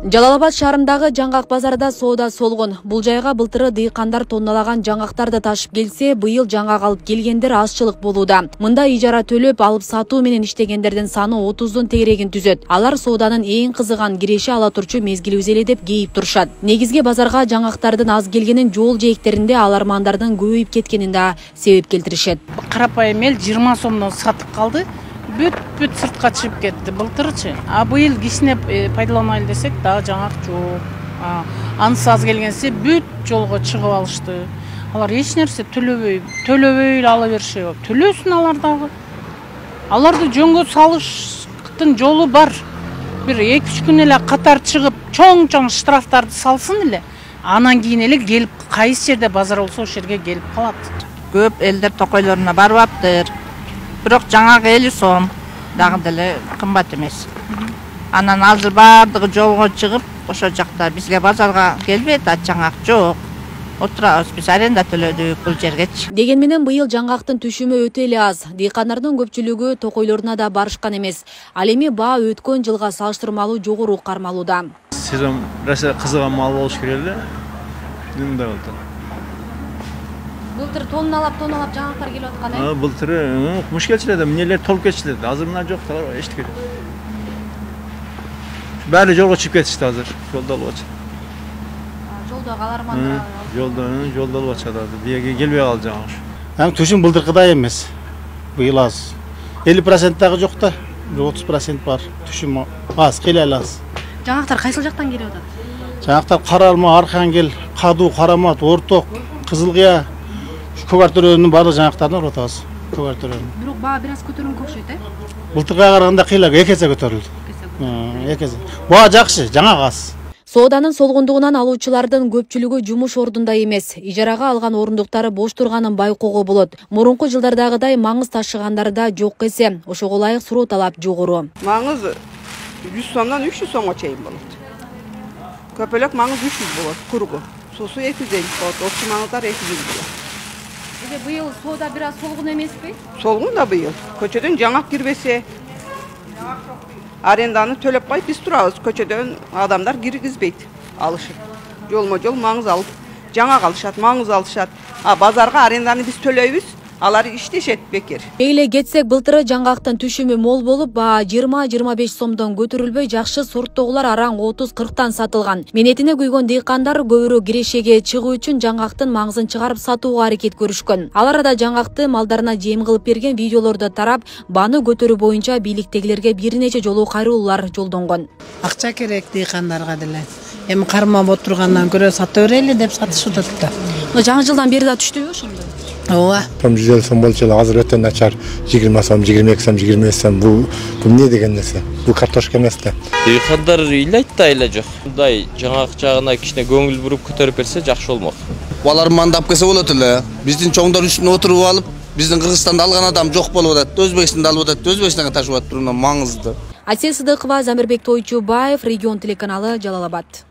Жалал-Абад шаарындагы жаңгак базарда соода солгон. Бул жайга былтыры дыйкандар тонналаган жаңгактарды ташып келсе, быйыл жаңгак алып келгендер азчылык болууда. Мында ижара төлөп алып сатуу менен иштегендердин саны 30дун тегерегин түзөт. Алар сооданын эң кызыган киреши ала турчу мезгил өзеле деп кейип турушат. Негизги базарга жаңгактардын аз келгенин жол жээктеринде алармандардын көбөйүп кеткенин да себеп келтиришет. Карапайым эл 20 сомдон сатып калды. Бүт сыртка чыгып кетти былтырчы. А быйыл кичине пайдаланайлы десек, дагы жаңак жок. Анысы аз келгенсе бүт жолго чыгып алышты. Алар эч нерсе төлөбөй ала беришет. Төлөсүн алар дагы. Аларды жөнгө салыштын жолу бар. Бир 2-3 күн эле катар чыгып, чоң штрафтарды салсын эле. Анан кийин эле келип, кайсы жерде базар болсо ошол жерге келип калат. Көп элдер токойлоруна барып аптыр. Бирок жаңак 50 сом, дагы деле кымбат эмес. Анан азыр бардыгы жолго чыгып, ошо жакта бизге базарга келбейт, жаңак жок. Отурабыз, биз аренда төлөдүк бул жергечи. Деген менен быйыл жаңгактын түшүмү өтө эле аз. Дыйкандардын көпчүлүгү токойлоруна да барышкан эмес. Ал эми баа өткөн жылга салыштырмалуу жогору кармалууда. Сезон кызыган мал болуш керек эле. Мындай болду. Былтыр тонналап жаңгактар келип аткан Былтыр мушкелчилер да эмнелер толуп кетишти. Азыр мына жок, эчтеке. Баары жолго чыгып кетишти азыр. Жолдо болуп атат. Жолдогу алармандар. Жолдо болуп атат азыр. Биеге келбей калды жаңак. Түшүм былтыркыдай эмес. Быйыл аз. 50% дагы жок да. 30% бар. Түшүм аз, келе аз. Жаңгактар кайсыл жактан келип атат? Жаңгактар Каралма, Архангел, Каду, Карамат, Орток, Кызылкыя, Көк Артөрөнүн барлык жаңгактарын алып атабыз. Көк Артөрөнүн. Бирок баа бир аз көтөрүнгөн окшойт, Былтырга караганда кыйла 2 эсе көтөрүлдү. 2 эсе. Баа жакшы, жаңак аз. Сооданын солгондугунан алуучулардын көпчүлүгү жумуш ордунда эмес. Ижарага алган орундуктары бош турганын байкоого болот. Мурунку жылдардагыдай маңыз ташыгандары да жок эсе. Ошого ылайык суроо талап жогору. Маңыз 100 сомдон 300 сомго чейин болот. Көпөлөк маңыз 300 болот, кургу. Сусу 250 болот, отчу маңыздар 200 болот. Быйыл соода бир аз солгун эмеспи? Солгун да быйыл. Көчөдөн жаңак кирбесе, аренданы төлөп койуп биз турабыз. Көчөдөн адамдар киргизбейт, алышып. Жолмо-жол маңыз алып, жаңак алышат, маңыз алышат. Базарга аренданы биз төлөйбүз. Алар иштешет бекер. Эйле кетсек, былтыры жаңгактын түшүмү мол болуп, баа 20-25 сомдон көтөрүлбөй, жакшы сорттогулар араң 30-40тан сатылган. Менетине күйгөн дыйкандар көбүрөөк кирешеге чыгуу үчүн жаңгактын маңызын чыгарып сатууга аракет көрүшкөн. Алар да жаңгакты малдарына жем кылып берген видеолорду тарап, бааны көтөрүү боюнча бийликтегилерге бир нече жолу кайрылуулар жолдонгон. Акча керек дыйкандарга деле. Эми кармап отургандан көрө сата берели деп сатышып атат. Жаңы жылдан бери да түштүбү ошондо? Ооба. 150 сом болчу, азыр өтө начар. 20 сом, 22 сом, 25 сом. Бул эмне деген нерсе? Бул картошка эмес да. Дыйкандар ыйлайт да эле жок. Мындай жаңак жагына кичине көңүл буруп көтөрүп берсе жакшы болмок. Балар мандап келсе болот эле. Биздин чоңдор үстүнө отуруп алып, биздин Кыргызстанда алган адам жок болуп атат. Өзбекстанда алып атат, Өзбекстанга ташып атат, маңызды. Асел Сыдыкова, Замирбек Тойчубаев, Регион телеканалы, Жалал-Абад.